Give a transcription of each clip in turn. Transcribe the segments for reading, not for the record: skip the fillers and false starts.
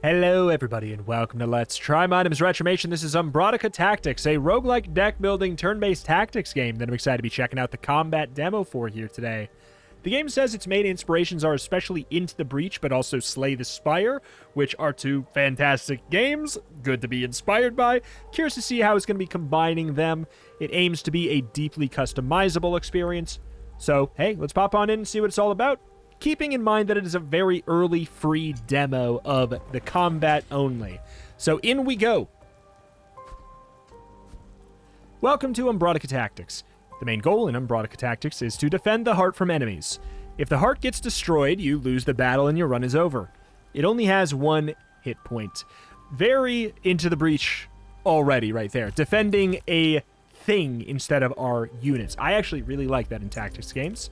Hello everybody and welcome to Let's Try. My name is Retromation. This is Umbratica Tactics, a roguelike deck building turn-based tactics game that I'm excited to be checking out the combat demo for here today. The game says its main inspirations are especially Into the Breach but also Slay the Spire, which are two fantastic games, good to be inspired by. Curious to see how it's going to be combining them. It aims to be a deeply customizable experience. So hey, let's pop on in and see what it's all about. Keeping in mind that it is a very early free demo of the combat only. So in we go. Welcome to Umbratica Tactics. The main goal in Umbratica Tactics is to defend the heart from enemies. If the heart gets destroyed, you lose the battle and your run is over. It only has one hit point. Very Into the Breach already right there. Defending a thing instead of our units. I actually really like that in tactics games.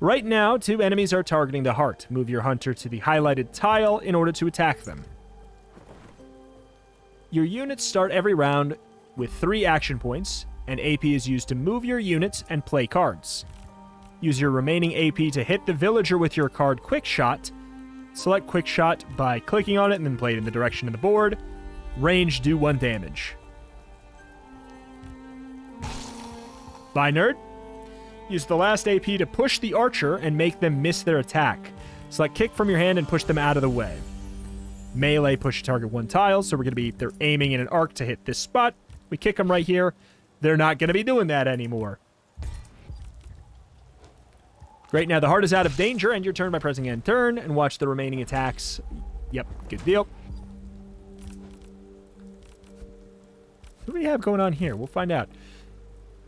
Right now, two enemies are targeting the heart. Move your hunter to the highlighted tile in order to attack them. Your units start every round with 3 action points, and AP is used to move your units and play cards. Use your remaining AP to hit the villager with your card Quick Shot. Select Quick Shot by clicking on it and then play it in the direction of the board. Range, do 1 damage. Bye, nerd. Use the last AP to push the archer and make them miss their attack. Select kick from your hand and push them out of the way. Melee, push target 1 tile, so they're aiming in an arc to hit this spot. We kick them right here. They're not going to be doing that anymore. Great, now the heart is out of danger, and your turn by pressing end turn, and watch the remaining attacks. Yep, good deal. What do we have going on here? We'll find out.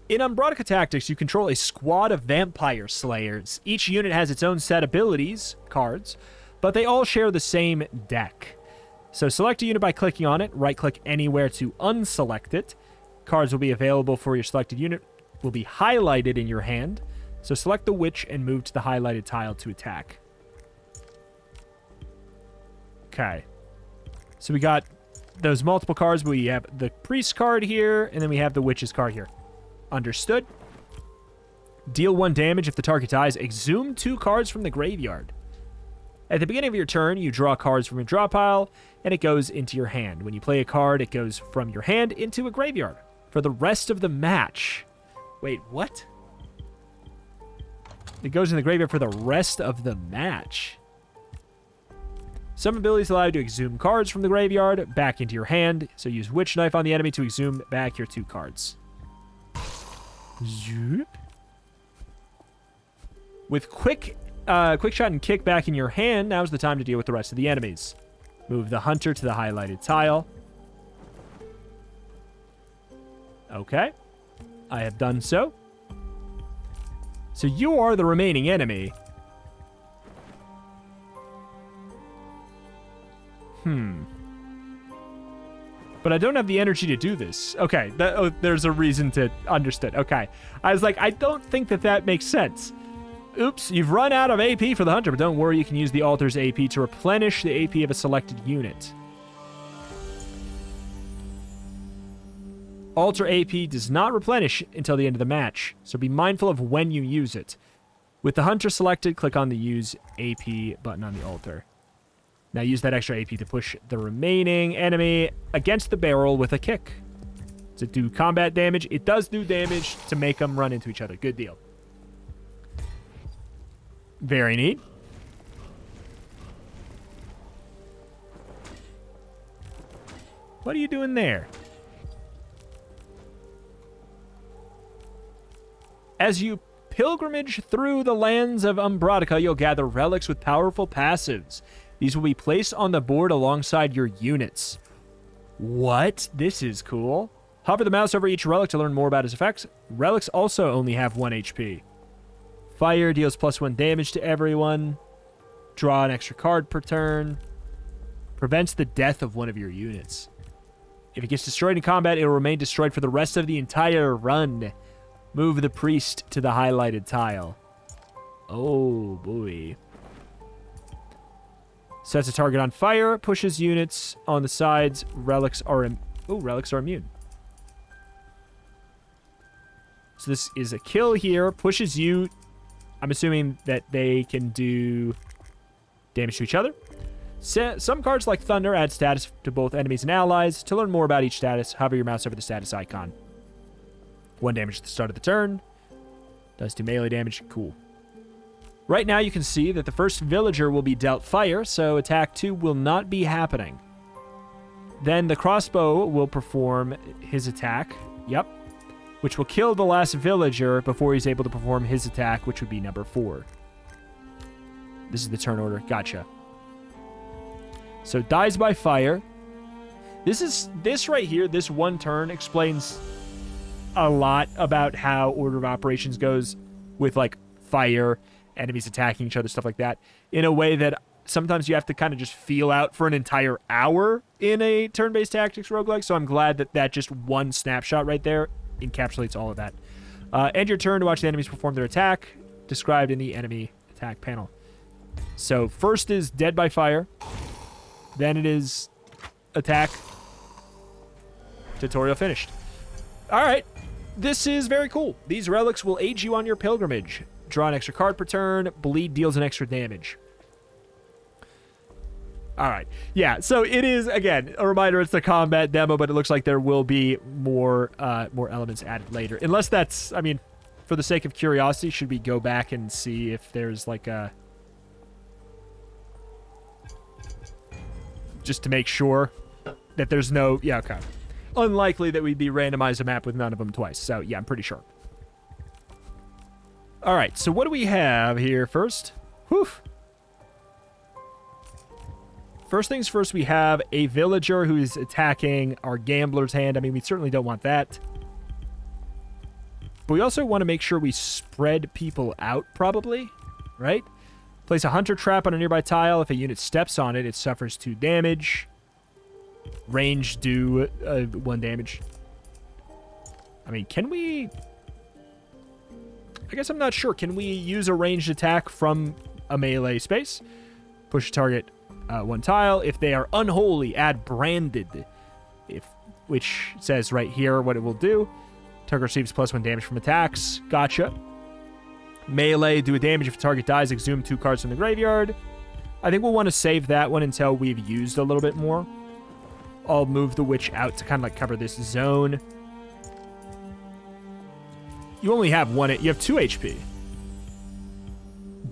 In Umbratica Tactics, you control a squad of vampire slayers. Each unit has its own set abilities, cards, but they all share the same deck. So select a unit by clicking on it, right-click anywhere to unselect it. Cards will be available for your selected unit, will be highlighted in your hand. So select the witch and move to the highlighted tile to attack. Okay. So we got those multiple cards. We have the priest card here, and then we have the witch's card here. Understood. Deal 1 damage if the target dies. Exhume 2 cards from the graveyard. At the beginning of your turn, you draw cards from your draw pile, and it goes into your hand. When you play a card, it goes from your hand into a graveyard for the rest of the match. Wait, what? It goes in the graveyard for the rest of the match. Some abilities allow you to exhume cards from the graveyard back into your hand, so use Witch Knife on the enemy to exhume back your 2 cards. Zoop. With quick shot and kick back in your hand, now's the time to deal with the rest of the enemies. Move the hunter to the highlighted tile. Okay. I have done so. So you are the remaining enemy. But I don't have the energy to do this. Okay, there's a reason to understood. Okay. I was like, I don't think that makes sense. Oops, you've run out of AP for the hunter, but don't worry, you can use the altar's AP to replenish the AP of a selected unit. Altar AP does not replenish until the end of the match, so be mindful of when you use it. With the hunter selected, click on the Use AP button on the altar. Now use that extra AP to push the remaining enemy against the barrel with a kick. Does it do combat damage? It does do damage to make them run into each other. Good deal. Very neat. What are you doing there? As you pilgrimage through the lands of Umbratica, you'll gather relics with powerful passives. These will be placed on the board alongside your units. What? This is cool. Hover the mouse over each relic to learn more about its effects. Relics also only have 1 HP. Fire deals +1 damage to everyone. Draw an extra card per turn. Prevents the death of one of your units. If it gets destroyed in combat, it will remain destroyed for the rest of the entire run. Move the priest to the highlighted tile. Oh, boy. Sets a target on fire, pushes units on the sides. Relics are immune. So this is a kill here. Pushes you. I'm assuming that they can do damage to each other. Some cards like Thunder add status to both enemies and allies. To learn more about each status, hover your mouse over the status icon. 1 damage at the start of the turn. Does 2 melee damage. Cool. Right now you can see that the first villager will be dealt fire, so attack 2 will not be happening. Then the crossbow will perform his attack. Yep. Which will kill the last villager before he's able to perform his attack, which would be number 4. This is the turn order. Gotcha. So dies by fire. This right here, this one turn explains a lot about how order of operations goes with like fire, enemies attacking each other, stuff like that, in a way that sometimes you have to kind of just feel out for an entire hour in a turn-based tactics roguelike. So I'm glad that that just one snapshot right there encapsulates all of that. End your turn to watch the enemies perform their attack, described in the enemy attack panel. So first is dead by fire. Then it is attack. Tutorial finished. All right. This is very cool. These relics will aid you on your pilgrimage. Draw an extra card per turn. Bleed deals an extra damage. All right. Yeah, so it is, again, a reminder it's the combat demo, but it looks like there will be more elements added later. Unless that's, I mean, for the sake of curiosity, should we go back and see if there's like a... just to make sure that there's no... Yeah, okay. Unlikely that we'd be randomized a map with none of them twice. So, yeah, I'm pretty sure. All right, so what do we have here first? Whew. First things first, we have a villager who is attacking our gambler's hand. I mean, we certainly don't want that. But we also want to make sure we spread people out, probably, right? Place a hunter trap on a nearby tile. If a unit steps on it, it suffers 2 damage. Range do 1 damage. I mean, can we... I guess I'm not sure. Can we use a ranged attack from a melee space? Push target 1 tile. If they are unholy, add branded. Which says right here what it will do. Target receives +1 damage from attacks. Gotcha. Melee, do a damage if the target dies. Exhume 2 cards from the graveyard. I think we'll want to save that one until we've used a little bit more. I'll move the witch out to kind of like cover this zone. You only have 1. You have 2 HP.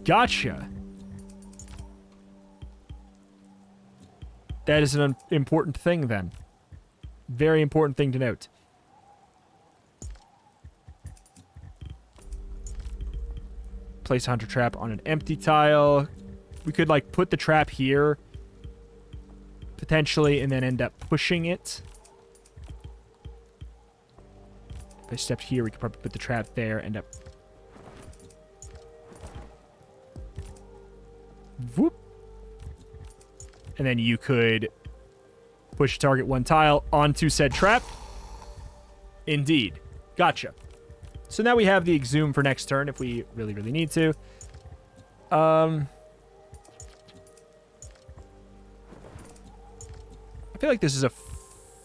Gotcha. That is an important thing then. Very important thing to note. Place a hunter trap on an empty tile. We could like put the trap here potentially and then end up pushing it. If I stepped here, we could probably put the trap there, end up... Whoop. And then you could push target 1 tile onto said trap. Indeed. Gotcha. So now we have the exhume for next turn if we really, really need to. I feel like this is a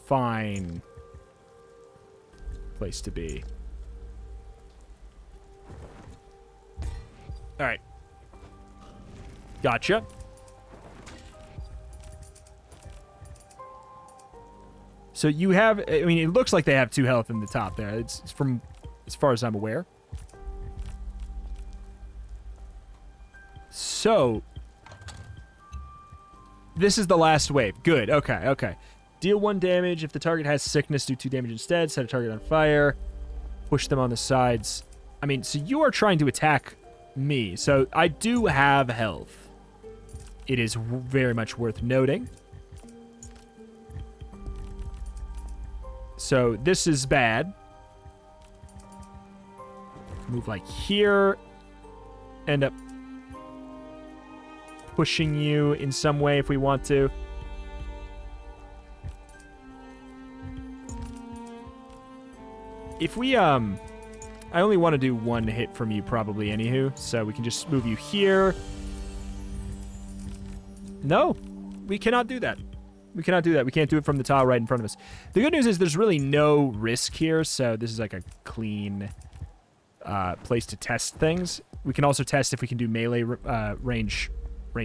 fine place to be. All right. Gotcha. So you have, I mean, it looks like they have 2 health in the top there. It's from, as far as I'm aware. So, this is the last wave. Good. Okay, okay. Deal 1 damage. If the target has sickness, do 2 damage instead. Set a target on fire. Push them on the sides. I mean, so you are trying to attack me. So I do have health. It is very much worth noting. So this is bad. Move like here. End up pushing you in some way if we want to. If we, I only want to do 1 hit from you probably anywho, so we can just move you here. No, we cannot do that. We cannot do that. We can't do it from the tile right in front of us. The good news is there's really no risk here, so this is like a clean place to test things. We can also test if we can do melee range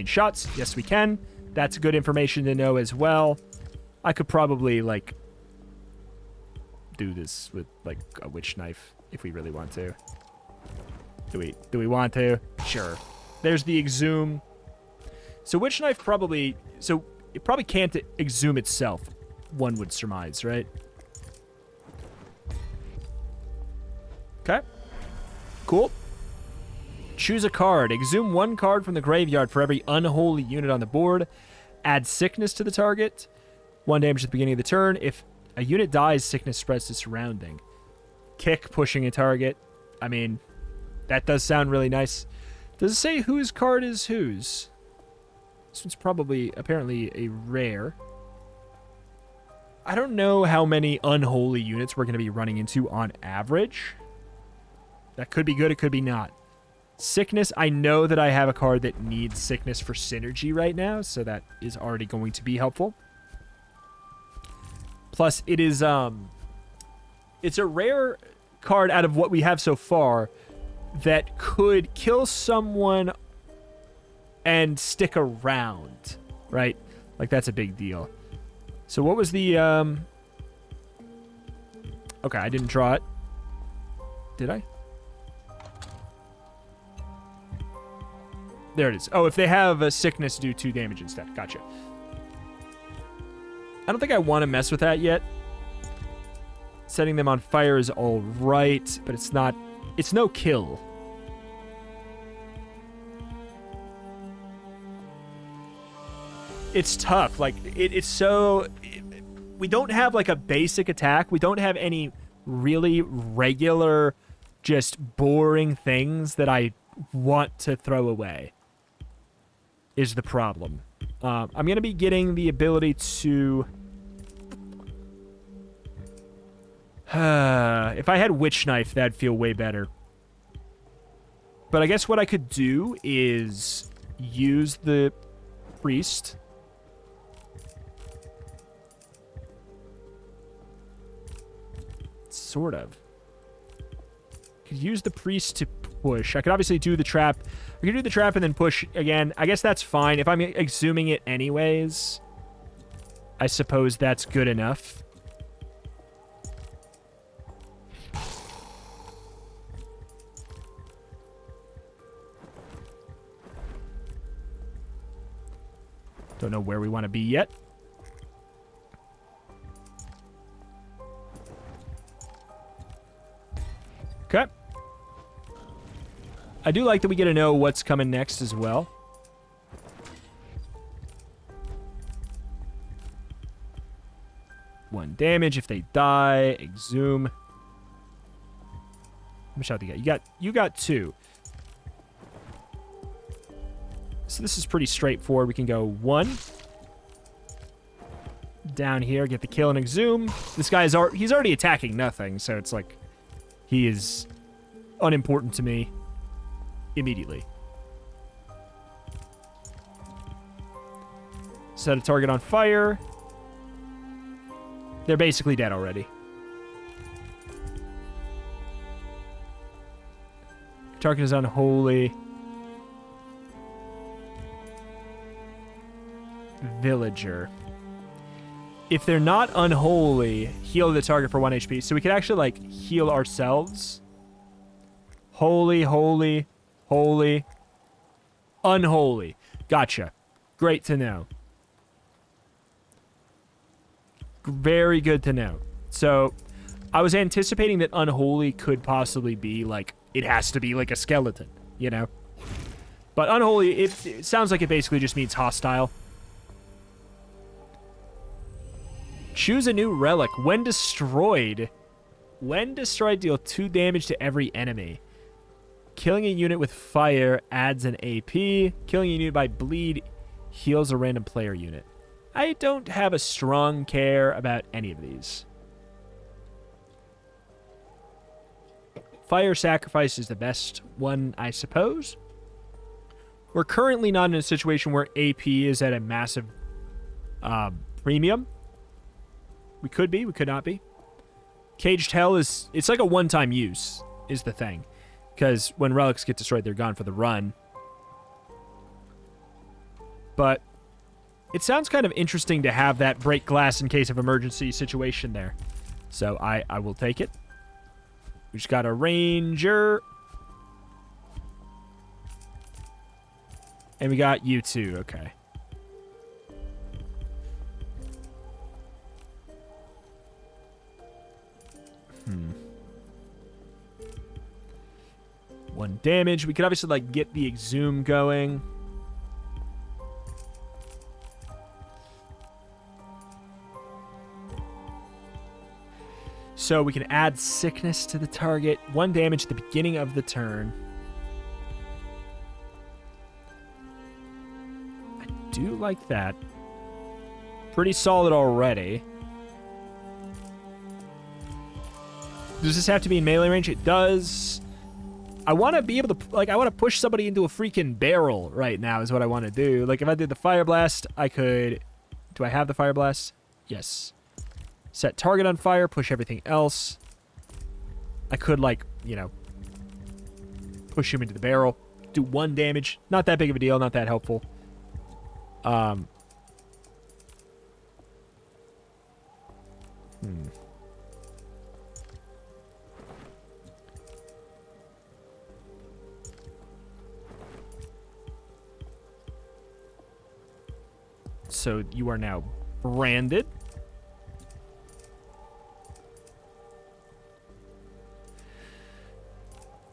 shots. Yes, we can. That's good information to know as well. I could probably, like, do this with, like, a witch knife if we really want to. Do we want to? Sure. There's the exhume. So witch knife probably... So it probably can't exhume itself, one would surmise, right? Okay. Cool. Choose a card. Exhume one card from the graveyard for every unholy unit on the board. Add sickness to the target. 1 damage at the beginning of the turn. If a unit dies, sickness spreads to surrounding. Kick, pushing a target. I mean, that does sound really nice. Does it say whose card is whose? This one's probably, apparently, a rare. I don't know how many unholy units we're going to be running into on average. That could be good, it could be not. Sickness, I know that I have a card that needs sickness for synergy right now, so that is already going to be helpful. Plus, it is, it's a rare card out of what we have so far that could kill someone and stick around, right? Like, that's a big deal. So what was the, okay, I didn't draw it. Did I? There it is. Oh, if they have a sickness, do 2 damage instead. Gotcha. I don't think I want to mess with that yet. Setting them on fire is all right, but it's not... It's no kill. It's tough. Like, it's so... We don't have, like, a basic attack. We don't have any really regular, just boring things that I want to throw away. Is the problem. I'm going to be getting the ability to... if I had Witch Knife, that'd feel way better. But I guess what I could do is use the Priest. Sort of. Could use the Priest to push. I could obviously do the trap. We could do the trap and then push again. I guess that's fine. If I'm exhuming it anyways, I suppose that's good enough. Don't know where we want to be yet. Okay. I do like that we get to know what's coming next as well. One damage if they die. Exhume. How much health you got? You got 2. So this is pretty straightforward. We can go 1. Down here, get the kill and exhume. This guy is he's already attacking nothing, so it's like he is unimportant to me immediately. Set a target on fire. They're basically dead already. Target is unholy. Villager. If they're not unholy, heal the target for 1 HP. So we could actually, like, heal ourselves. Holy, holy, holy, unholy. Gotcha. Great to know. Very good to know. So, I was anticipating that unholy could possibly be, like, it has to be, like, a skeleton, you know? But unholy, it sounds like it basically just means hostile. Choose a new relic. When destroyed, deal 2 damage to every enemy. Killing a unit with fire adds an AP. Killing a unit by bleed heals a random player unit. I don't have a strong care about any of these. Fire Sacrifice is the best one, I suppose. We're currently not in a situation where AP is at a massive premium. We could be, we could not be. Caged Hell is, it's like a one-time use, is the thing. Because when relics get destroyed, they're gone for the run. But It sounds kind of interesting to have that break glass in case of emergency situation there. So I will take it. We just got a ranger. And we got you too. Okay. One damage. We could obviously, like, get the exhume going. So we can add sickness to the target. 1 damage at the beginning of the turn. I do like that. Pretty solid already. Does this have to be in melee range? It does. I want to be able to, like, I want to push somebody into a freaking barrel right now is what I want to do. Like, if I did the Fire Blast, I could... Do I have the Fire Blast? Yes. Set target on fire, push everything else. I could, like, you know, push him into the barrel. Do 1 damage. Not that big of a deal, not that helpful. So you are now branded.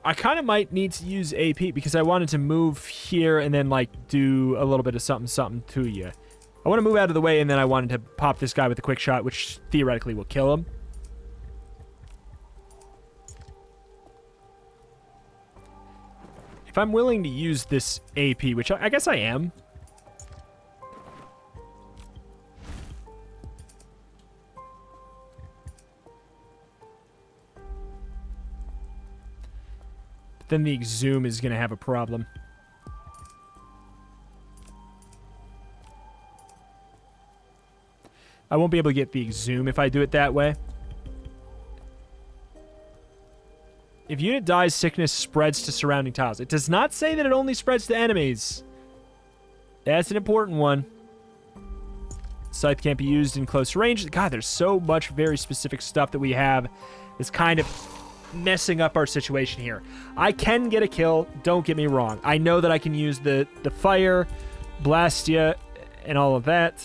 I kind of might need to use AP because I wanted to move here and then, like, do a little bit of something to you. I want to move out of the way, and then I wanted to pop this guy with a quick shot, which theoretically will kill him. If I'm willing to use this AP, which I guess I am. Then the exhume is going to have a problem. I won't be able to get the exhume if I do it that way. If unit dies, sickness spreads to surrounding tiles. It does not say that it only spreads to enemies. That's an important one. Scythe can't be used in close range. God, there's so much very specific stuff that we have. It's kind of messing up our situation here. I can get a kill, don't get me wrong. I know that I can use the fire, blast ya, and all of that.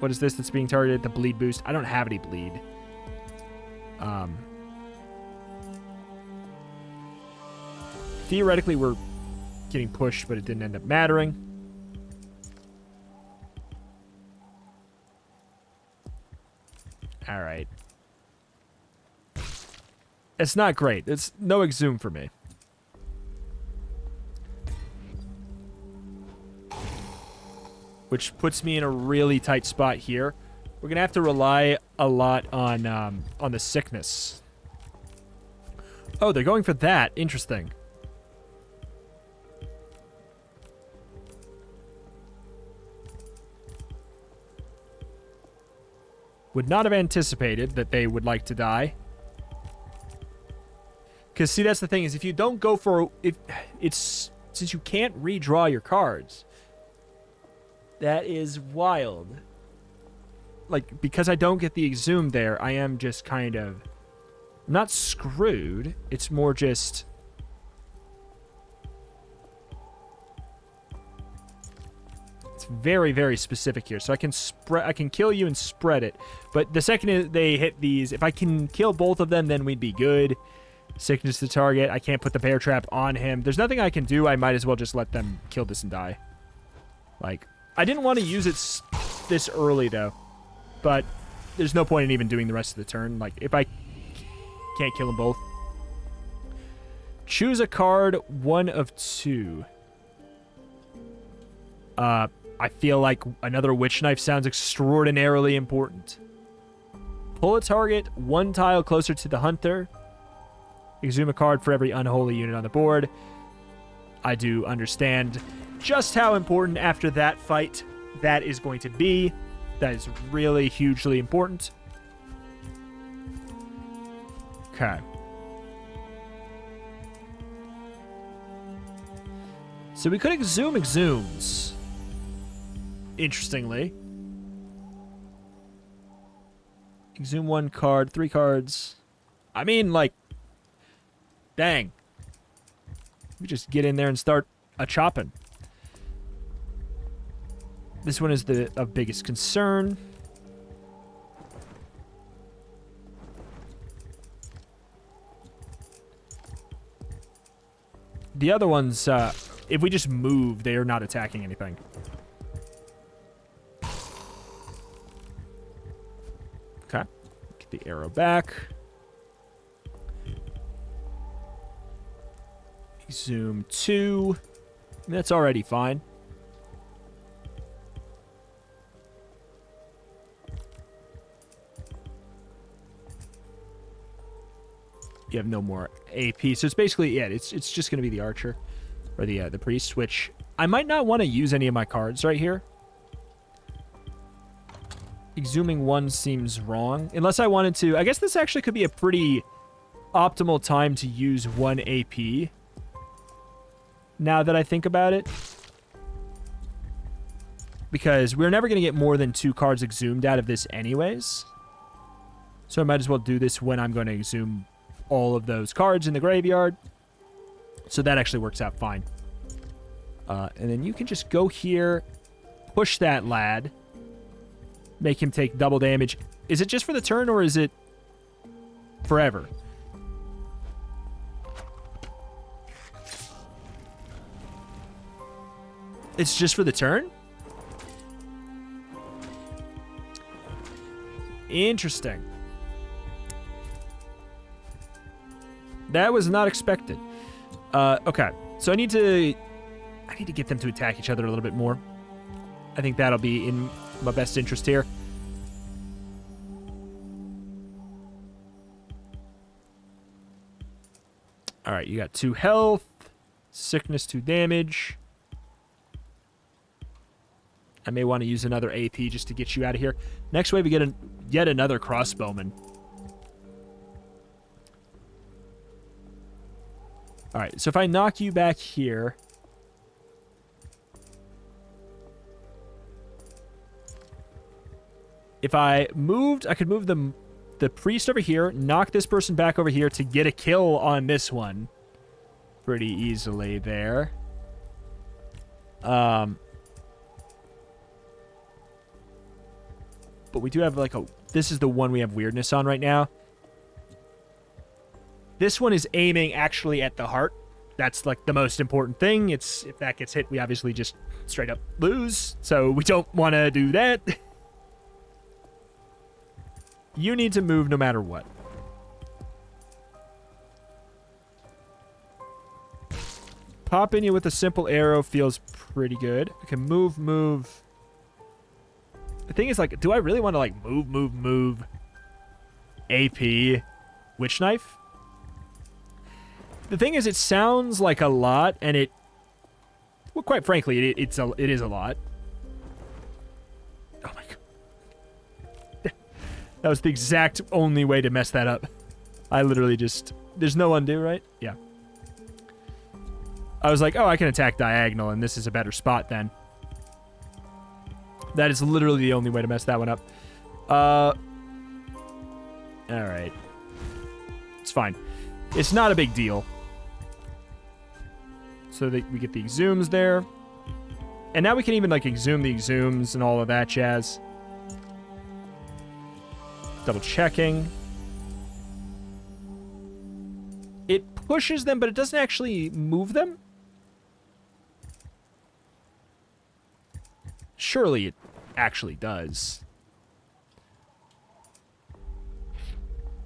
What is this that's being targeted? The bleed boost. I don't have any bleed. Theoretically, we're getting pushed, but it didn't end up mattering. All right. It's not great. It's no exhume for me. Which puts me in a really tight spot here. We're going to have to rely a lot on the sickness. Oh, they're going for that. Interesting. Would not have anticipated that they would like to die. Because, see, that's the thing, is if you don't go for... since you can't redraw your cards, that is wild. Like, because I don't get the exhume there, I am just kind of... not screwed. It's more just... It's very, very specific here. So I can kill you and spread it. But the second they hit these, if I can kill both of them, then we'd be good. Sickness to target. I can't put the bear trap on him. There's nothing I can do. I might as well just let them kill this and die. Like, I didn't want to use it this early, though. But there's no point in even doing the rest of the turn. Like, if I can't kill them both. Choose a card, 1 of 2. I feel like another witch knife sounds extraordinarily important. Pull a target 1 tile closer to the hunter. Exhume a card for every unholy unit on the board. I do understand just how important after that fight that is going to be. That is really hugely important. Okay. So we could exhume exhumes. interestingly. Exhume 1 card, 3 cards. I mean, like, dang. We just get in there and start a-chopping. This one is of biggest concern. The other ones, if we just move, they are not attacking anything. Okay. Get the arrow back. Zoom 2. That's already fine. You have no more AP, so it's basically it's just going to be the archer or the priest, which I might not want to use any of my cards right here. Exhuming 1 seems wrong, unless I wanted to. I guess this actually could be a pretty optimal time to use 1 AP. Now that I think about it, because we're never going to get more than 2 cards exhumed out of this anyways. So I might as well do this when I'm going to exhume all of those cards in the graveyard. So that actually works out fine. And then you can just go here, push that lad, make him take double damage. Is it just for the turn or is it forever? It's just for the turn? Interesting. That was not expected. Okay, so I need to get them to attack each other a little bit more. I think that'll be in my best interest here. All right, you got 2 health, sickness, 2 damage. I may want to use another AP just to get you out of here. Next wave, we get yet another crossbowman. All right, so if I knock you back here... If I moved, I could move the priest over here, knock this person back over here to get a kill on this one. Pretty easily there. But we do have like a... This is the one we have weirdness on right now. This one is aiming actually at the heart. That's like the most important thing. If that gets hit, we obviously just straight up lose. So we don't want to do that. You need to move no matter what. Popping you with a simple arrow feels pretty good. I can move. The thing is, like, do I really want to, like, move AP Witch Knife? The thing is, it sounds like a lot, and it... Well, quite frankly, it is a lot. Oh, my God. That was the exact only way to mess that up. I literally just... There's no undo, right? Yeah. I was like, oh, I can attack diagonal, and this is a better spot then. That is literally the only way to mess that one up. Alright. It's fine. It's not a big deal. So that we get the exhumes there. And now we can even, like, exhume the exhumes and all of that jazz. Double checking. It pushes them, but it doesn't actually move them. Surely it actually does.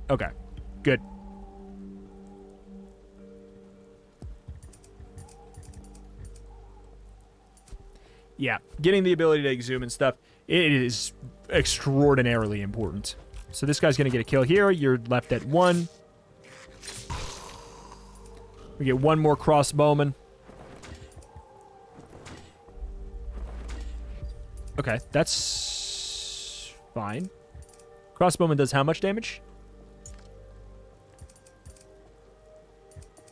Okay, good. Yeah, getting the ability to exhume and stuff, it is extraordinarily important. So this guy's going to get a kill here. You're left at 1. We get 1 more crossbowman. Okay, that's fine. Crossbowman does how much damage?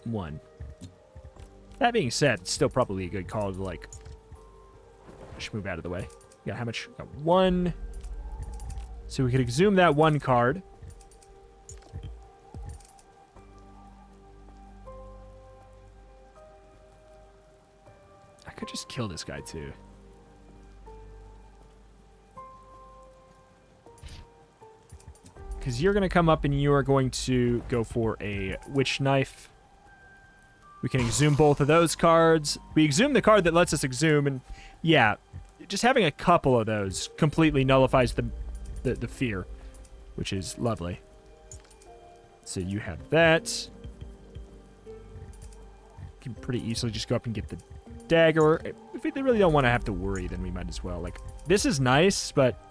1. That being said, it's still probably a good call to, like, just move out of the way. Got how much? Got 1. So we could exhume that 1 card. I could just kill this guy too. Because you're going to come up and you are going to go for a Witch Knife. We can exhume both of those cards. We exhume the card that lets us exhume, and yeah, just having a couple of those completely nullifies the fear, which is lovely. So you have that. You can pretty easily just go up and get the dagger. If we really don't want to have to worry, then we might as well. Like, this is nice, but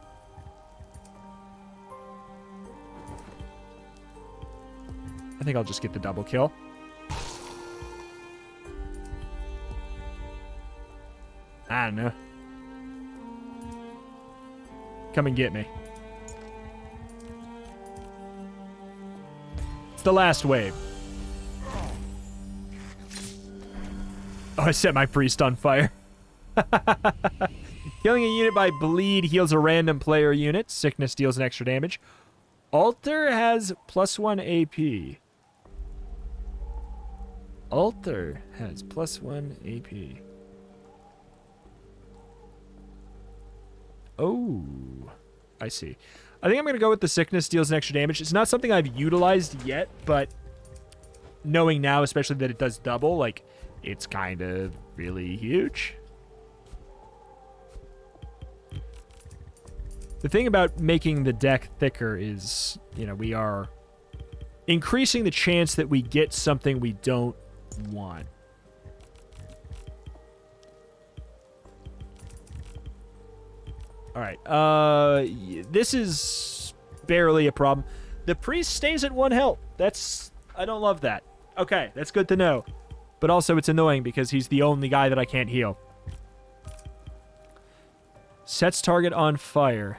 I think I'll just get the double kill. I don't know. Come and get me. It's the last wave. Oh, I set my priest on fire. Killing a unit by bleed heals a random player unit. Sickness deals an extra damage. Altar has +1 AP. Altar has +1 AP. Oh, I see. I think I'm going to go with the sickness deals an extra damage. It's not something I've utilized yet, but knowing now, especially that it does double, like, it's kind of really huge. The thing about making the deck thicker is, you know, we are increasing the chance that we get something we don't want. All right, this is barely a problem. The priest stays at 1 health. I don't love that. Okay, that's good to know. But also it's annoying because he's the only guy that I can't heal. Sets target on fire.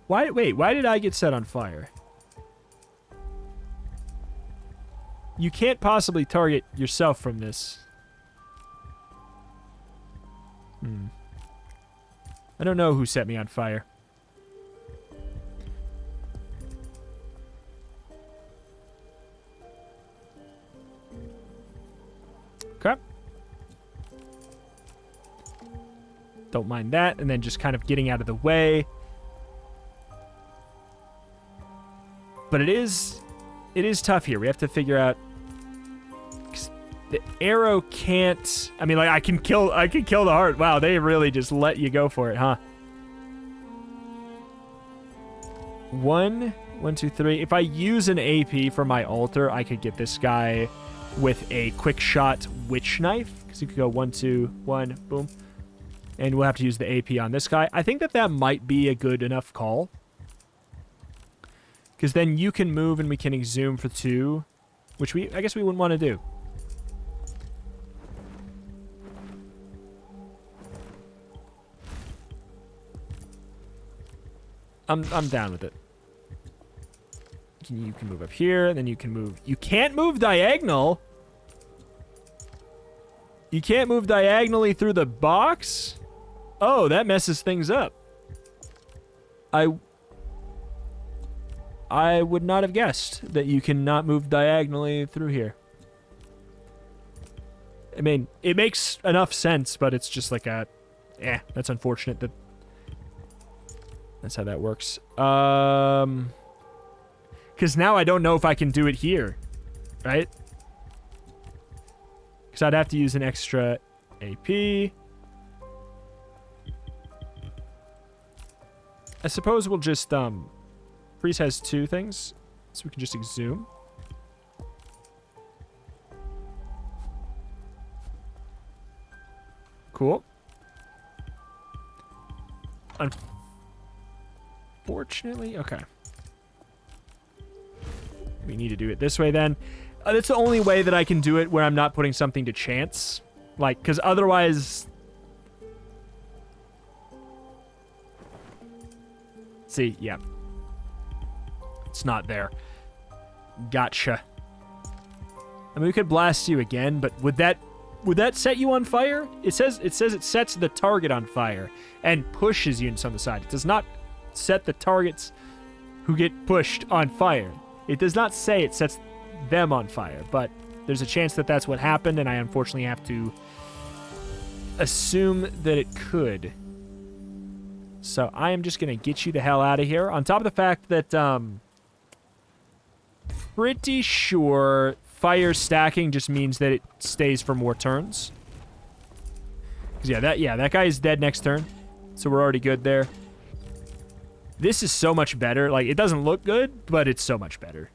Wait, why did I get set on fire? You can't possibly target yourself from this. I don't know who set me on fire. Okay. Don't mind that, and then just kind of getting out of the way. But it is tough here. We have to figure out, 'cause the arrow can't. I mean, like, I can kill the heart. Wow, they really just let you go for it, huh? 1, 2, 3. If I use an AP for my altar, I could get this guy with a quick shot witch knife, because you could go 1, 2, 1, boom, and we'll have to use the AP on this guy. I think that might be a good enough call, because then you can move and we can exhume for 2, which I guess we wouldn't want to do. I'm down with it. You can move up here, and then you can move. You can't move diagonal. You can't move diagonally through the box? Oh, that messes things up. I would not have guessed that you cannot move diagonally through here. I mean, it makes enough sense, but it's just like that's unfortunate that that's how that works. Because now I don't know if I can do it here, right? Because I'd have to use an extra AP. I suppose we'll just, Priest has 2 things, so we can just exhume. Cool. Unfortunately, okay. We need to do it this way then. That's the only way that I can do it where I'm not putting something to chance. Like, because otherwise... See, yeah. It's not there. Gotcha. I mean, we could blast you again, but would that would that set you on fire? It says it sets the target on fire and pushes units on the side. It does not set the targets who get pushed on fire. It does not say it sets them on fire, but there's a chance that that's what happened, and I unfortunately have to assume that it could. So I am just going to get you the hell out of here. On top of the fact that pretty sure fire stacking just means that it stays for more turns. 'Cause yeah, that guy is dead next turn. So we're already good there. This is so much better. Like, it doesn't look good, but it's so much better.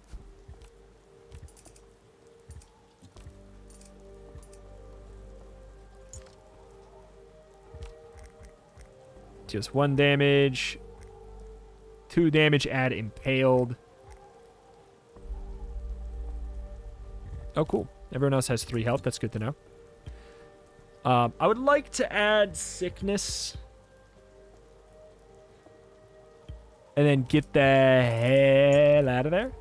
Just 1 damage. 2 damage, add impaled. Oh, cool. Everyone else has 3 health. That's good to know. I would like to add sickness. And then get the hell out of there.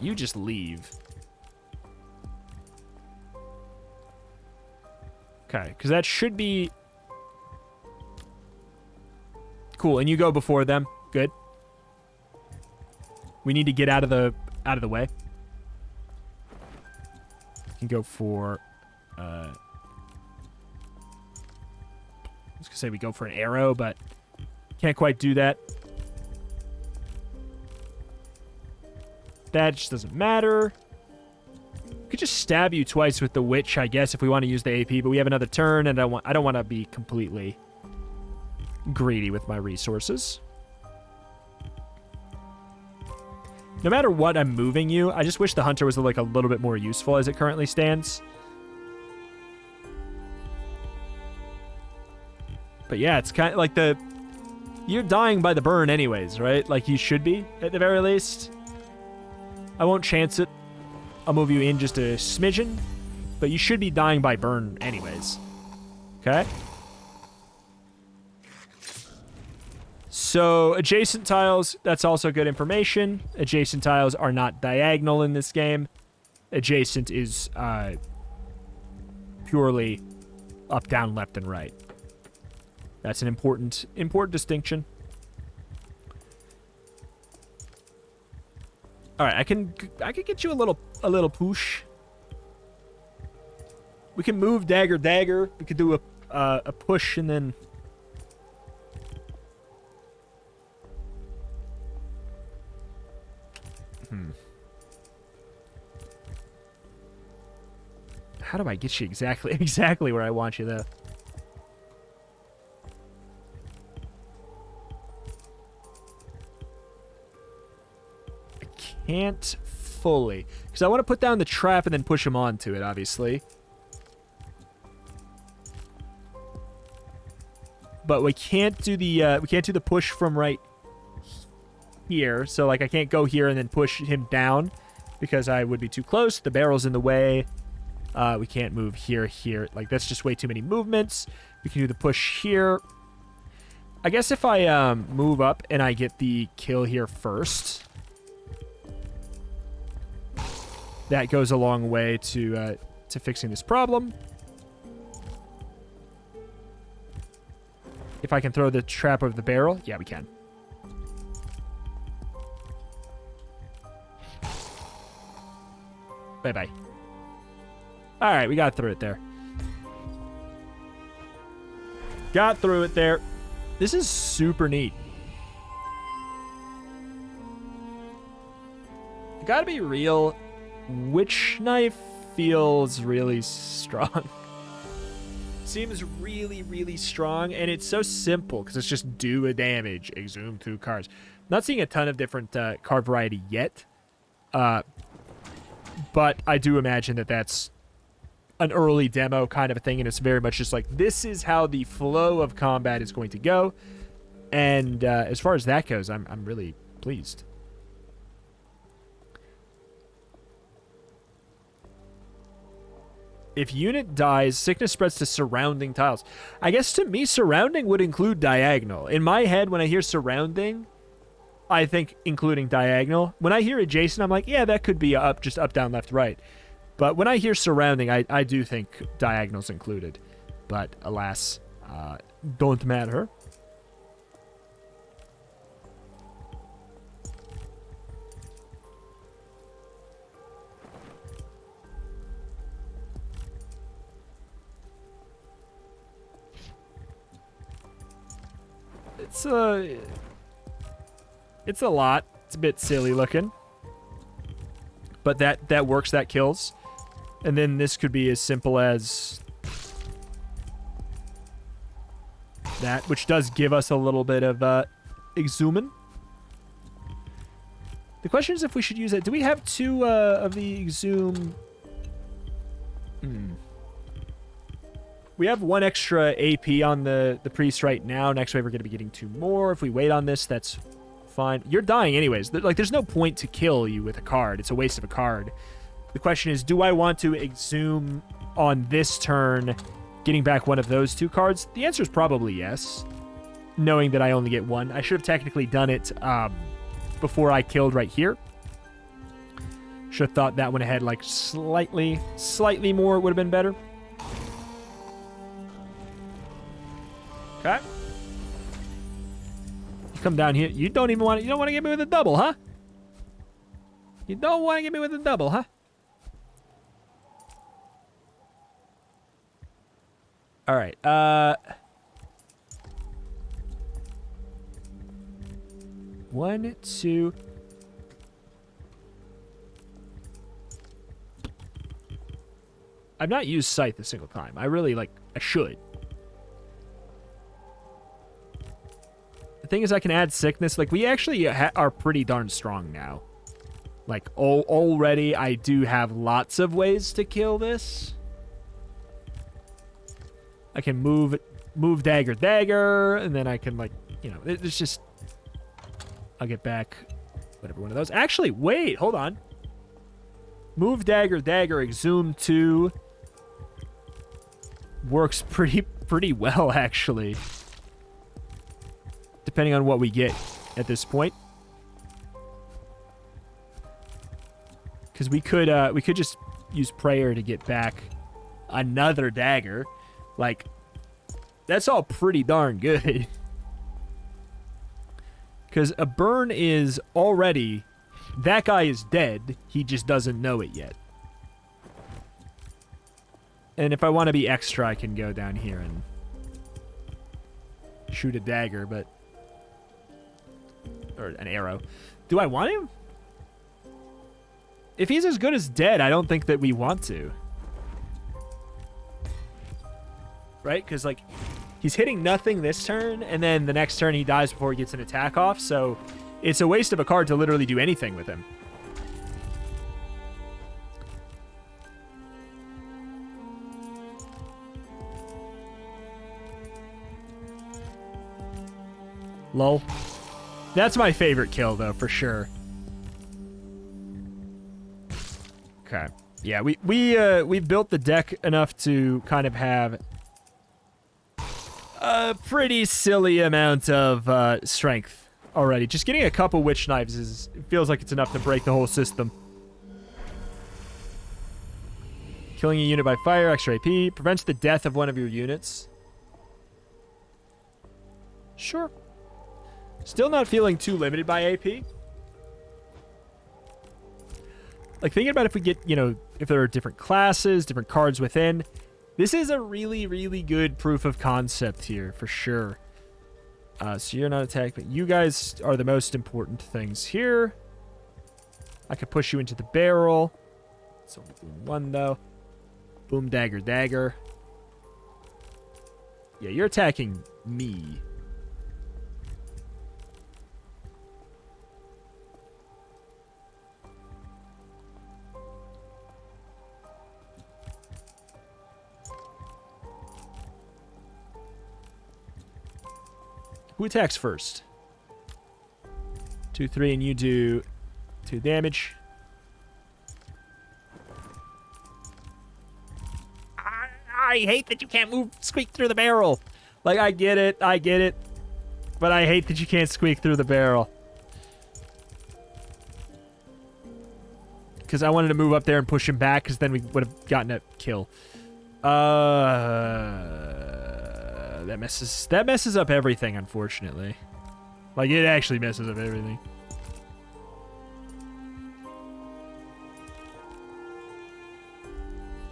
You just leave. Okay, because that should be... Cool, and you go before them. Good. We need to get out of the way. We can go for... I was gonna say we go for an arrow, but can't quite do that. That just doesn't matter. We could just stab you twice with the witch, I guess, if we want to use the AP, but we have another turn, and I don't want to be completely greedy with my resources. No matter what I'm moving you, I just wish the hunter was like a little bit more useful as it currently stands. But yeah, it's kind of like you're dying by the burn anyways, right? Like you should be, at the very least. I won't chance it. I'll move you in just a smidgen, but you should be dying by burn anyways. Okay? So, adjacent tiles, that's also good information. Adjacent tiles are not diagonal in this game. Adjacent is purely up, down, left, and right. That's an important distinction. All right, I can get you a little push. We can move dagger. We could do a push and then. How do I get you exactly where I want you though? Can't fully, because I want to put down the trap and then push him onto it, obviously. But we can't do the push from right here. So like I can't go here and then push him down because I would be too close. The barrel's in the way. We can't move here. Like that's just way too many movements. We can do the push here. I guess if I move up and I get the kill here first. That goes a long way to fixing this problem. If I can throw the trap over the barrel, yeah, we can. Bye-bye. All right, we got through it there. Got through it there. This is super neat. I gotta be real. Witch knife feels really strong. Seems really, really strong, and it's so simple because it's just do a damage, exhume 2 cards. Not seeing a ton of different card variety yet, but I do imagine that that's an early demo kind of a thing, and it's very much just like this is how the flow of combat is going to go. And as far as that goes, I'm really pleased. If unit dies, sickness spreads to surrounding tiles. I guess to me, surrounding would include diagonal. In my head, when I hear surrounding, I think including diagonal. When I hear adjacent, I'm like, yeah, that could be up, just up, down, left, right. But when I hear surrounding, I do think diagonal's included. But alas, don't matter. It's a lot. It's a bit silly looking. But that works, that kills. And then this could be as simple as that, which does give us a little bit of exhuman. The question is if we should use it. Do we have 2 of the exhume? We have 1 extra AP on the priest right now. Next wave, we're going to be getting 2 more. If we wait on this, that's fine. You're dying anyways. Like, there's no point to kill you with a card. It's a waste of a card. The question is, do I want to exhume on this turn, getting back one of those 2 cards? The answer is probably yes, knowing that I only get 1. I should have technically done it before I killed right here. Should have thought that one ahead, like, slightly more would have been better. Okay. You come down here. You don't want to get me with a double, huh? You don't want to get me with a double, huh? All right. 1, 2. I've not used Scythe a single time. I should. The thing is, I can add sickness. Like, we actually are pretty darn strong now. Like, already I do have lots of ways to kill this. I can move dagger, and then I can, like, you know, it's just... I'll get back whatever one of those. Actually, wait, hold on. Move dagger, exhume 2. Works pretty well, actually. Depending on what we get at this point. Because we could just use prayer to get back another dagger. Like, that's all pretty darn good. Because a burn is already... That guy is dead. He just doesn't know it yet. And if I want to be extra, I can go down here and shoot a dagger, but... Or an arrow. Do I want him? If he's as good as dead, I don't think that we want to. Right? Because, like, he's hitting nothing this turn, and then the next turn he dies before he gets an attack off, so it's a waste of a card to literally do anything with him. Lol. That's my favorite kill, though, for sure. Okay. Yeah, we've built the deck enough to kind of have a pretty silly amount of strength already. Just getting a couple witch knives it feels like it's enough to break the whole system. Killing a unit by fire, extra AP, prevents the death of one of your units. Sure. Still not feeling too limited by AP. Like, thinking about if we get, you know, if there are different classes, different cards within. This is a really, really good proof of concept here, for sure. So you're not attacked, but you guys are the most important things here. I could push you into the barrel. So boom 1, though. Boom, dagger. Yeah, you're attacking me. Who attacks first? 2, 3, and you do 2 damage. I hate that you can't squeak through the barrel. Like, I get it. But I hate that you can't squeak through the barrel. because I wanted to move up there and push him back, because then we would have gotten a kill. That messes up everything, unfortunately. Like, it actually messes up everything.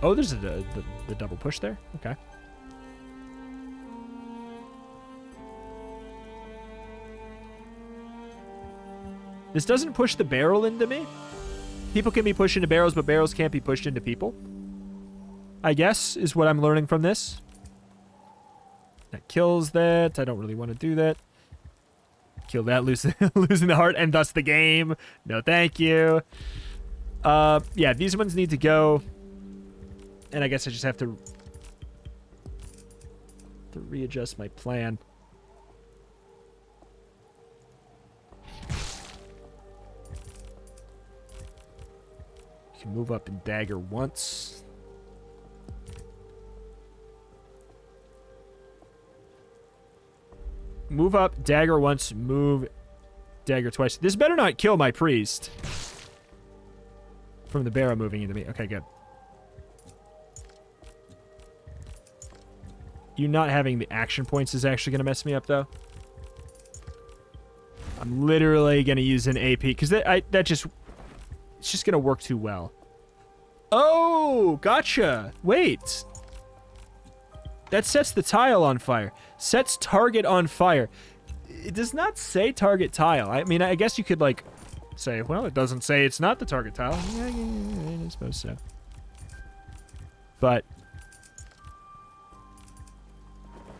Oh, there's the double push there? Okay. This doesn't push the barrel into me. People can be pushed into barrels, but barrels can't be pushed into people, I guess, is what I'm learning from this. That kills that. I don't really want to do that. Kill that, losing the heart, and thus the game. No, thank you. Yeah, these ones need to go. And I guess I just have to readjust my plan. You can move up and dagger once. Move up, dagger once, move, dagger twice. This better not kill my priest. From the barrow moving into me. Okay, good. You not having the action points is actually going to mess me up, though. I'm literally going to use an AP, because it's just going to work too well. Oh, gotcha. Wait. That sets the tile on fire. Sets target on fire. It does not say target tile. I mean, I guess you could, like, say, well, it doesn't say it's not the target tile. Yeah, I suppose so. But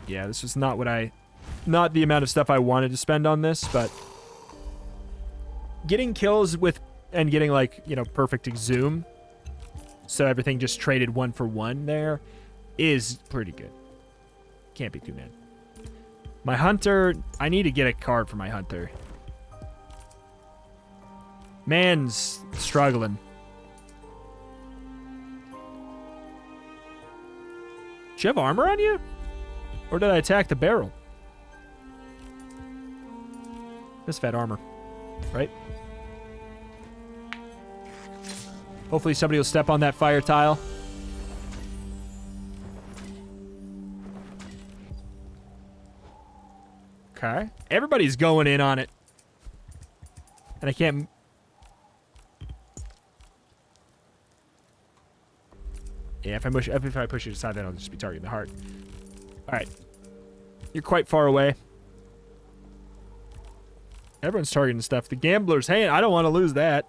yeah, this was not not the amount of stuff I wanted to spend on this, but getting kills with, and getting, like, you know, perfect exhume, so everything just traded 1 for 1 there, is pretty good. Can't be too mad. My hunter, I need to get a card for my hunter. Man's struggling. Do you have armor on you? Or did I attack the barrel? This fat armor, right? Hopefully somebody will step on that fire tile. Okay. Everybody's going in on it. And I can't... Yeah, if I push you aside, then I'll just be targeting the heart. Alright. You're quite far away. Everyone's targeting stuff. The gambler's hand. I don't want to lose that.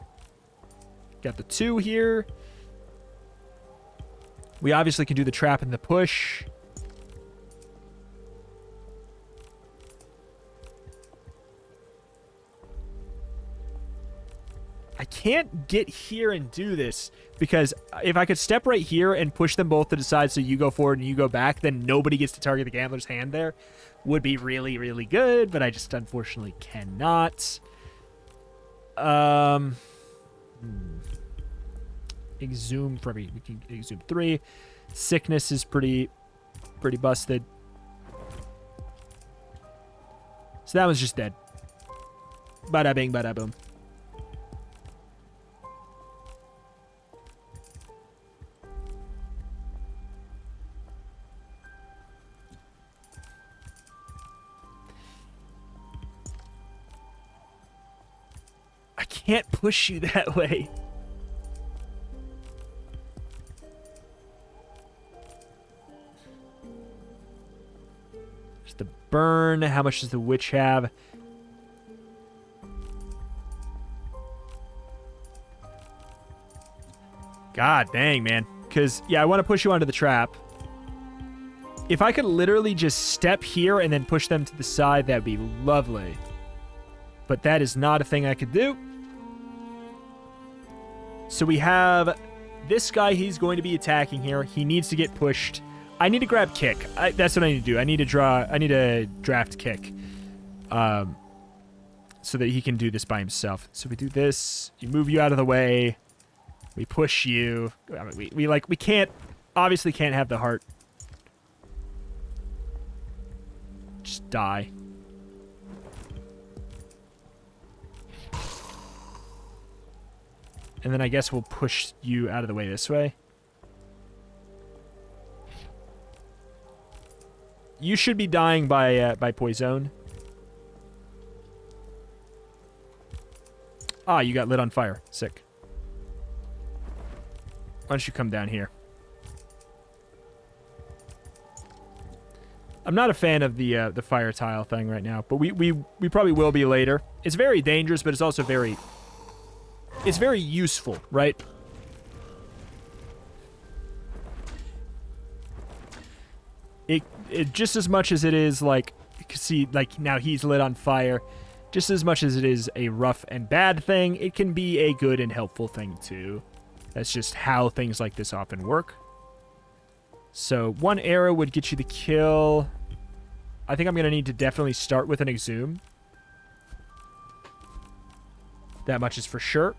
Got the 2 here. We obviously can do the trap and the push. I can't get here and do this, because if I could step right here and push them both to the side so you go forward and you go back, then nobody gets to target the gambler's hand there. Would be really, really good, but I just unfortunately cannot. Exhume for me. We can exhume 3. Sickness is pretty busted. So that one's just dead. Bada bing, bada boom. I can't push you that way. There's the burn. How much does the witch have? God dang, man. Because, yeah, I want to push you onto the trap. If I could literally just step here and then push them to the side, that'd be lovely. But that is not a thing I could do. So we have this guy. He's going to be attacking here. He needs to get pushed. I need to grab kick. That's what I need to do. I need to draft kick. So that he can do this by himself. So we do this. You move you out of the way. We push you. I mean, we can't, obviously can't have the heart. Just die. And then I guess we'll push you out of the way this way. You should be dying by poison. Ah, you got lit on fire. Sick. Why don't you come down here? I'm not a fan of the fire tile thing right now, but we probably will be later. It's very dangerous, but it's also very... It's very useful, right? It just as much as it is, like... You can see, like, now he's lit on fire. Just as much as it is a rough and bad thing, it can be a good and helpful thing, too. That's just how things like this often work. So, one arrow would get you the kill. I think I'm going to need to definitely start with an exhume. That much is for sure.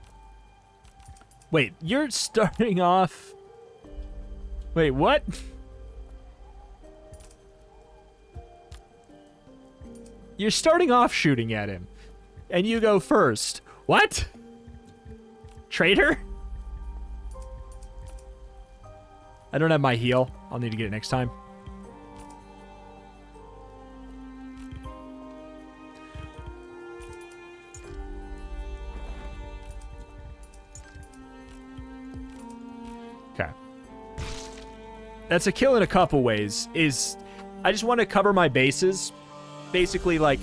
Wait, you're starting off... Wait, what? You're starting off shooting at him. And you go first. What? Traitor? I don't have my heal. I'll need to get it next time. Okay. That's a kill in a couple ways. I just want to cover my bases. Basically, like,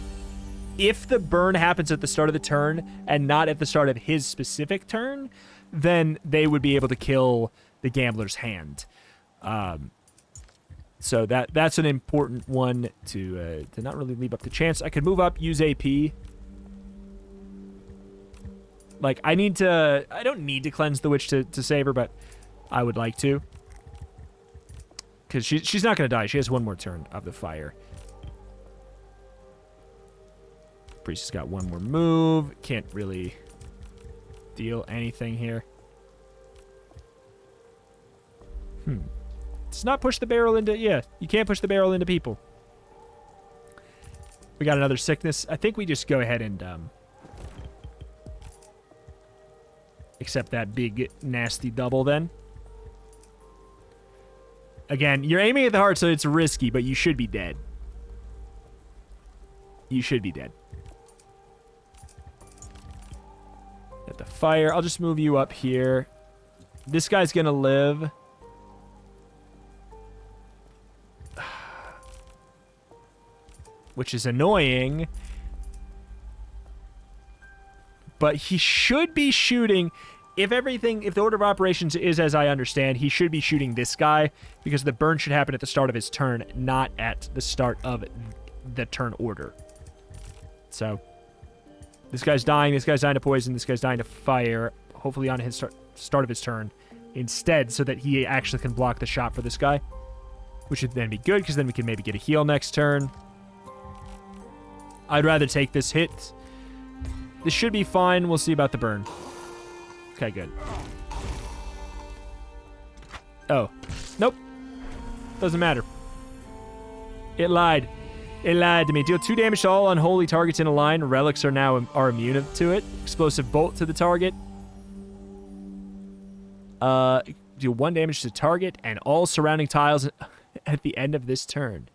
if the burn happens at the start of the turn and not at the start of his specific turn, then they would be able to kill the gambler's hand. So that's an important one to not really leave up the chance. I could move up, use AP. Like, I don't need to cleanse the witch to save her, but I would like to. Because she's not going to die. She has one more turn of the fire. Priest has got one more move. Can't really deal anything here. Does not push the barrel into... Yeah, you can't push the barrel into people. We got another sickness. I think we just go ahead and... accept that big, nasty double then. Again, you're aiming at the heart, so it's risky, but you should be dead. You should be dead. At the fire. I'll just move you up here. This guy's gonna live. Which is annoying. But he should be shooting... If the order of operations is as I understand, he should be shooting this guy because the burn should happen at the start of his turn, not at the start of the turn order. So, this guy's dying to poison, this guy's dying to fire, hopefully on his start of his turn instead, so that he actually can block the shot for this guy, which would then be good because then we can maybe get a heal next turn. I'd rather take this hit. This should be fine. We'll see about the burn. Okay, good. Oh. Nope. Doesn't matter. It lied. It lied to me. Deal 2 damage to all unholy targets in a line. Relics are immune to it. Explosive bolt to the target. Deal 1 damage to target and all surrounding tiles at the end of this turn.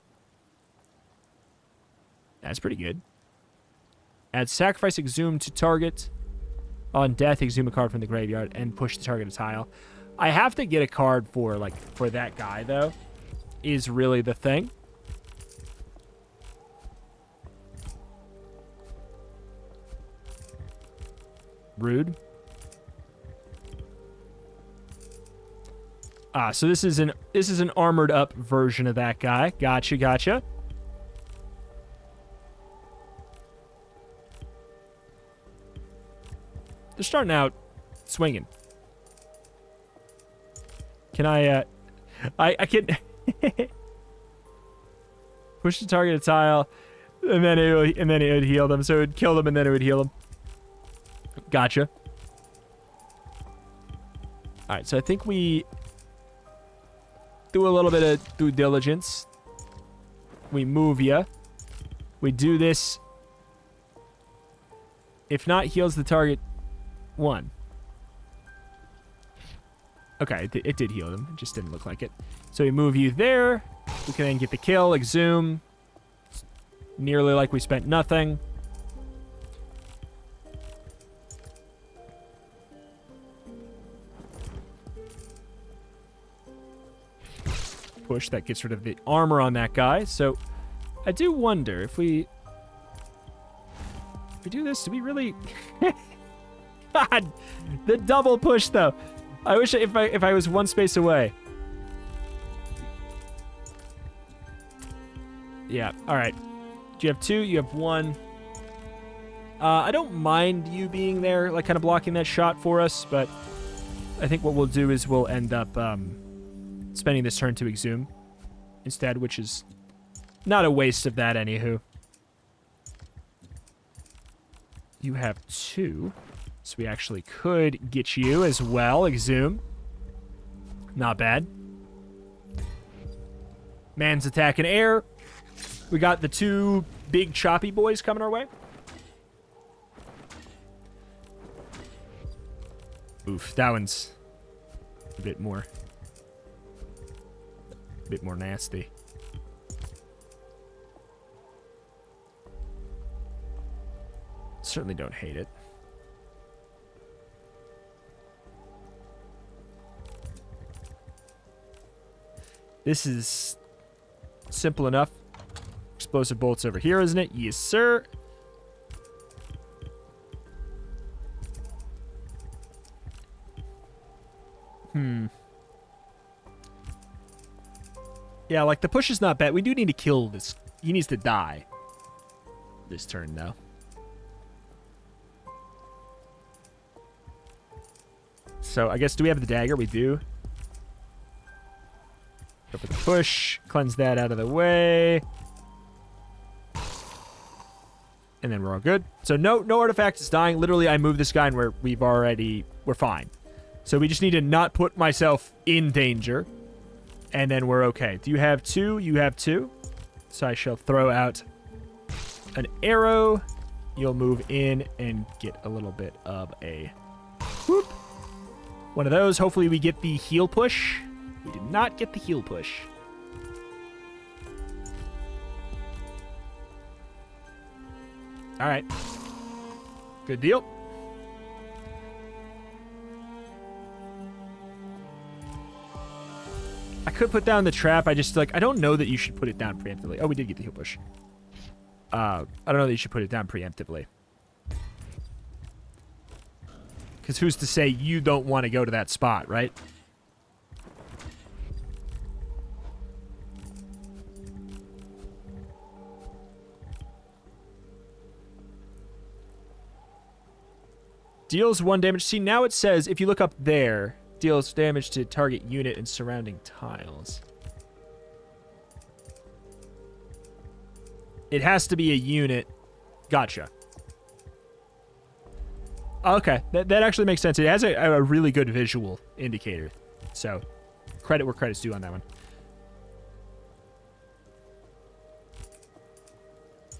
That's pretty good. Add sacrifice exhume to target. On death, exhume a card from the graveyard and push the target a tile. I have to get a card for that guy, though, is really the thing. Rude. So this is an armored up version of that guy. Gotcha. They're starting out swinging. Can I can push the target a tile, and then it would heal them. So it would kill them, and then it would heal them. Gotcha. All right, so I think we do a little bit of due diligence. We move ya. We do this. If not, heals the target 1. Okay, it did heal them. It just didn't look like it. So we move you there. We can then get the kill, exhume. Nearly like we spent nothing. Push, that gets rid of the armor on that guy. So I do wonder if we do this, do we really... God, the double push though. I wish if I was one space away. Yeah, all right. Do you have 2? You have 1. I don't mind you being there, like kind of blocking that shot for us, but I think what we'll do is we'll end up spending this turn to exhume instead, which is not a waste of that anywho. You have 2, so we actually could get you as well. Exhume. Not bad. Man's attack in air. We got the 2 big choppy boys coming our way. Oof, that one's a bit more nasty. Certainly don't hate it. This is simple enough. Explosive bolts over here, isn't it? Yes, sir. Yeah, like the push is not bad. We do need to kill this. He needs to die this turn, though. So I guess, do we have the dagger? We do. Go for the push. Cleanse that out of the way. And then we're all good. So no artifact is dying. Literally, I moved this guy and we're fine. So we just need to not put myself in danger. And then we're okay. Do you have 2? You have 2. So I shall throw out an arrow. You'll move in and get a little bit of a whoop. One of those. Hopefully we get the heal push. We did not get the heal push. All right. Good deal. I could put down the trap. I don't know that you should put it down preemptively. Oh, we did get the heal push. I don't know that you should put it down preemptively. Because who's to say you don't want to go to that spot, right? Deals 1 damage. See, now it says, if you look up there, deals damage to target unit and surrounding tiles. It has to be a unit. Gotcha. Okay, that actually makes sense. It has a really good visual indicator. So, credit where credit's due on that one.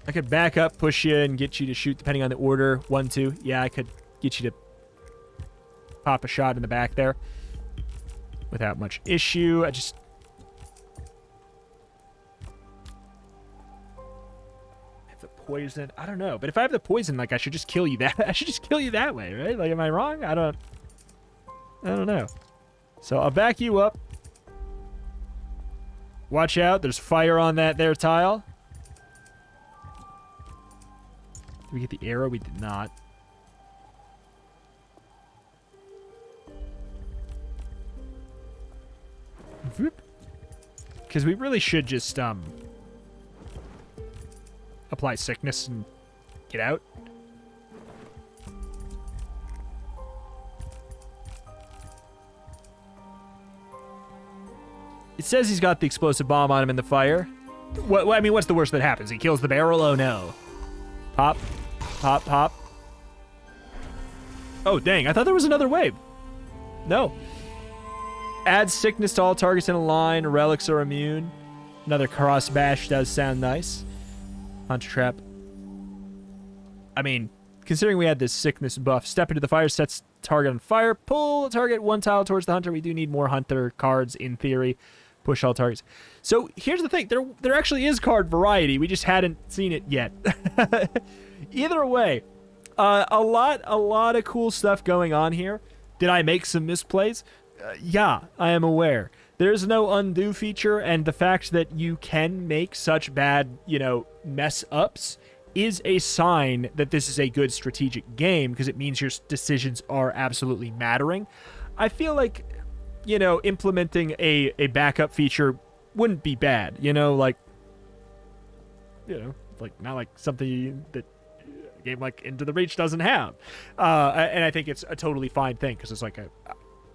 I could back up, push you, and get you to shoot depending on the order. 1, 2. Yeah, I could get you to pop a shot in the back there without much issue. I just... have the poison. I don't know. But if I have the poison, like, I should just kill you that... I should just kill you that way, right? Like, am I wrong? I don't know. So I'll back you up. Watch out. There's fire on that there tile. Did we get the arrow? We did not. Because we really should just apply sickness and get out. It says he's got the explosive bomb on him in the fire. I mean, what's the worst that happens? He kills the barrel? Oh, no. Pop. Pop, pop. Oh, dang. I thought there was another wave. No. Adds sickness to all targets in a line. Relics are immune. Another cross bash does sound nice. Hunter trap. I mean, considering we had this sickness buff, step into the fire, sets target on fire. Pull the target 1 tile towards the hunter. We do need more hunter cards in theory. Push all targets. So here's the thing. There actually is card variety. We just hadn't seen it yet. Either way, a lot of cool stuff going on here. Did I make some misplays? Yeah, I am aware. There's no undo feature, and the fact that you can make such bad, mess ups is a sign that this is a good strategic game, because it means your decisions are absolutely mattering. I feel like, implementing a backup feature wouldn't be bad, not like something that a game like Into the Reach doesn't have. And I think it's a totally fine thing, because it's like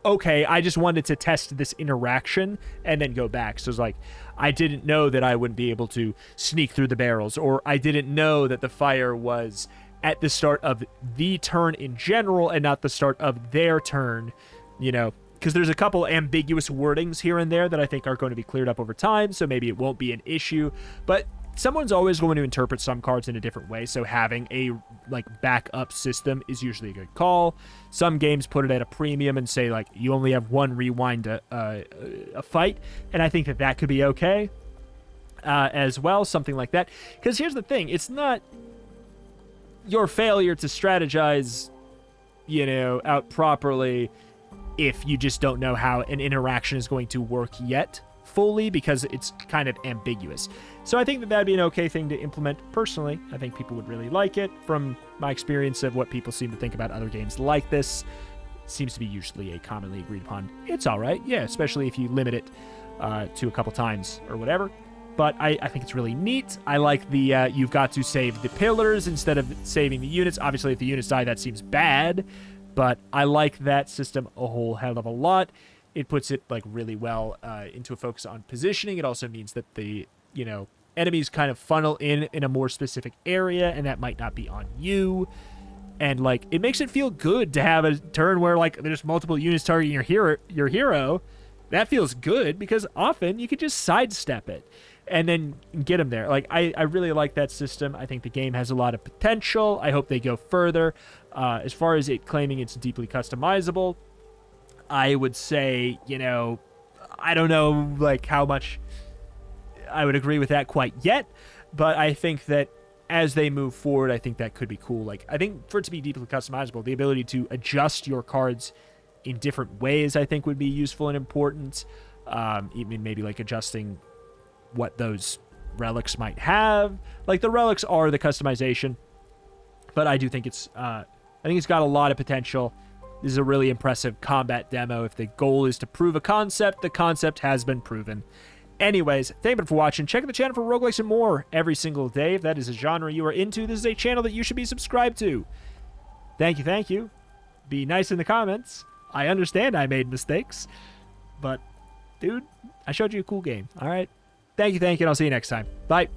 okay, I just wanted to test this interaction and then go back. So it's like, I didn't know that I wouldn't be able to sneak through the barrels, or I didn't know that the fire was at the start of the turn in general and not the start of their turn, because there's a couple ambiguous wordings here and there that I think are going to be cleared up over time, so maybe it won't be an issue. But someone's always going to interpret some cards in a different way, so having a backup system is usually a good call. Some games put it at a premium and say you only have one rewind a fight, and I think that could be okay as well, something like that. Because here's the thing, it's not your failure to strategize out properly if you just don't know how an interaction is going to work yet fully, because it's kind of ambiguous. So I think that that'd be an okay thing to implement personally. I think people would really like it. From my experience of what people seem to think about other games like this, seems to be usually a commonly agreed upon. It's all right, yeah, especially if you limit it to a couple times or whatever. But I think it's really neat. I like the you've got to save the pillars instead of saving the units. Obviously, if the units die, that seems bad, but I like that system a whole hell of a lot. It puts it really well into a focus on positioning. It also means that the enemies kind of funnel in a more specific area, and that might not be on you. And it makes it feel good to have a turn where there's multiple units targeting your hero. That feels good, because often you could just sidestep it and then get them there. I really like that system. I think the game has a lot of potential. I hope they go further. As far as it claiming it's deeply customizable, I would say, I don't know how much I would agree with that quite yet, but I think that as they move forward, I think that could be cool. I think for it to be deeply customizable, the ability to adjust your cards in different ways, I think would be useful and important. Even maybe adjusting what those relics might have. The relics are the customization, but I do think it's got a lot of potential. This is a really impressive combat demo. If the goal is to prove a concept, the concept has been proven. Anyways, thank you for watching. Check out the channel for roguelikes and more every single day. If that is a genre you are into, this is a channel that you should be subscribed to. Thank you. Be nice in the comments. I understand I made mistakes, but dude, I showed you a cool game. All right. Thank you, and I'll see you next time. Bye.